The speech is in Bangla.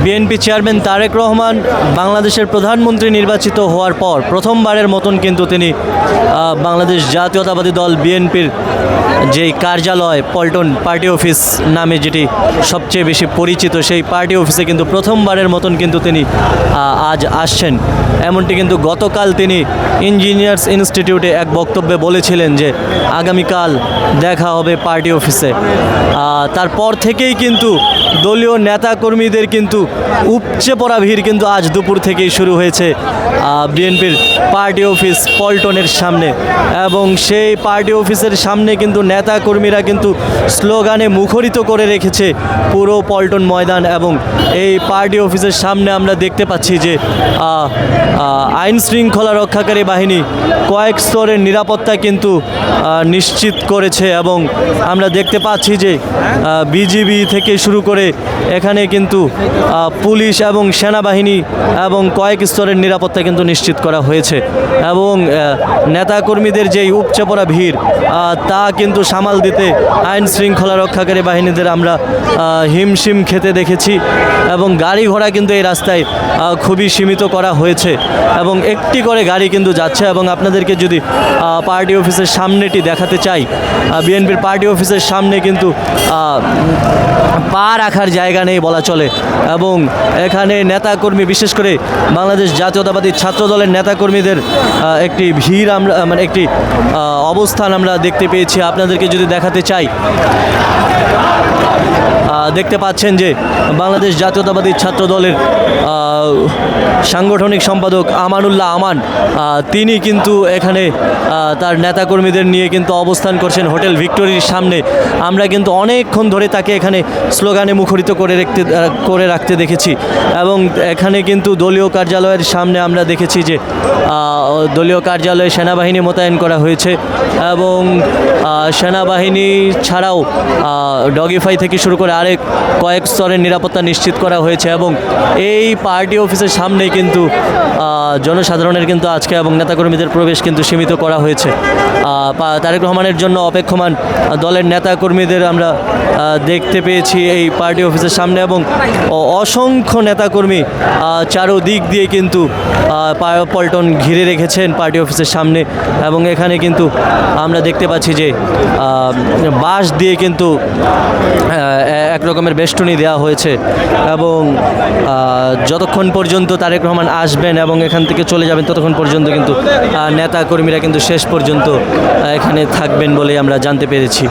বিএনপি চেয়ারম্যান তারেক রহমান বাংলাদেশের প্রধানমন্ত্রী নির্বাচিত হওয়ার পর প্রথমবারের মতন কিন্তু তিনি বাংলাদেশ জাতীয়তাবাদী দল বিএনপির যেই কার্যালয় পল্টন পার্টি অফিস নামে যেটি সবচেয়ে বেশি পরিচিত সেই পার্টি অফিসে কিন্তু প্রথমবারের মতন কিন্তু তিনি আজ আসছেন। এমনটি কিন্তু গতকাল তিনি ইঞ্জিনিয়ার্স ইনস্টিটিউটে এক বক্তব্যে বলেছিলেন যে আগামীকাল দেখা হবে পার্টি অফিসে। তারপর থেকেই কিন্তু দলীয় নেতাকর্মীদের কিন্তু উপচে পড়া ভিড় কিন্তু আজ দুপুর থেকেই শুরু হয়েছে বিএনপির পার্টি অফিস পল্টনের সামনে, এবং সেই পার্টি অফিসের সামনে কিন্তু নেতাকর্মীরা কিন্তু স্লোগানে মুখরিত করে রেখেছে পুরো পল্টন ময়দান। এবং এই পার্টি অফিসের সামনে আমরা দেখতে পাচ্ছি যে আইন শৃঙ্খলা রক্ষাকারী বাহিনী কয়েক স্তরের নিরাপত্তা কিন্তু নিশ্চিত করেছে, এবং আমরা দেখতে পাচ্ছি যে বিজিবি থেকে শুরু করে এখানে কিন্তু পুলিশ এবং সেনাবাহিনী এবং কয়েক স্তরের নিরাপত্তা কিন্তু নিশ্চিত করা হয়েছে। এবং নেতাকর্মীদের যেই উপচে পড়া ভিড় তা কিন্তু সামাল দিতে আইন শৃঙ্খলা রক্ষাকারী বাহিনীদের আমরা হিমশিম খেতে দেখেছি, এবং গাড়ি ঘোড়া কিন্তু এই রাস্তায় খুবই সীমিত করা হয়েছে এবং একটি করে গাড়ি কিন্তু যাচ্ছে। এবং আপনাদেরকে যদি পার্টি অফিসের সামনেটি দেখাতে চাই, বিএনপির পার্টি অফিসের সামনে কিন্তু পা রাখার জায়গা নেই বলা চলে, এবং এখানে নেতাকর্মী বিশেষ করে বাংলাদেশ জাতীয়তাবাদী ছাত্র দলের নেতাকর্মীদের একটি ভিড় আমরা একটি অবস্থান আমরা দেখতে পেয়েছি। আপনাদেরকে যদি দেখাতে চাই, দেখতে পাচ্ছেন যে বাংলাদেশ জাতীয়তাবাদী ছাত্র দলের সাংগঠনিক সম্পাদক আমানুল্লাহ আমান তিনি কিন্তু এখানে তার নেতাকর্মীদের নিয়ে কিন্তু অবস্থান করছেন হোটেল ভিক্টোরির সামনে। আমরা কিন্তু অনেকক্ষণ ধরে তাকে এখানে স্লোগানে মুখরিত করে রাখতে দেখেছি, এবং এখানে কিন্তু দলীয় কার্যালয়ের সামনে আমরা দেখেছি যে দলীয় কার্যালয়ে সেনাবাহিনী মোতায়েন করা হয়েছে, এবং সেনাবাহিনী ছাড়াও ডগিফাই থেকে শুরু করে আরেক কয়েক স্তরের নিরাপত্তা নিশ্চিত করা হয়েছে। এবং এই পার্টি অফিসের সামনে কিন্তু জনসাধারণের কিন্তু আজকে এবং নেতাকর্মীদের প্রবেশ কিন্তু সীমিত করা হয়েছে। তারেক রহমানের জন্য অপেক্ষমান দলের নেতাকর্মীদের আমরা দেখতে পেয়েছি এই পার্টি অফিসের সামনে, এবং অসংখ্য নেতাকর্মী চারোদিক দিয়ে কিন্তু পল্টন ঘিরে রেখেছেন পার্টি অফিসের সামনে। এবং এখানে কিন্তু আমরা দেখতে পাচ্ছি যে বাঁশ দিয়ে কিন্তু এক রকমের বেষ্টনী দেওয়া হয়েছে, এবং যতক্ষণ পর্যন্ত তারেক রহমান আসবেন এবং এখান থেকে চলে যাবেন ততক্ষণ পর্যন্ত কিন্তু নেতাকর্মীরা কিন্তু শেষ পর্যন্ত এখানে থাকবেন বলে আমরা জানতে পেরেছি।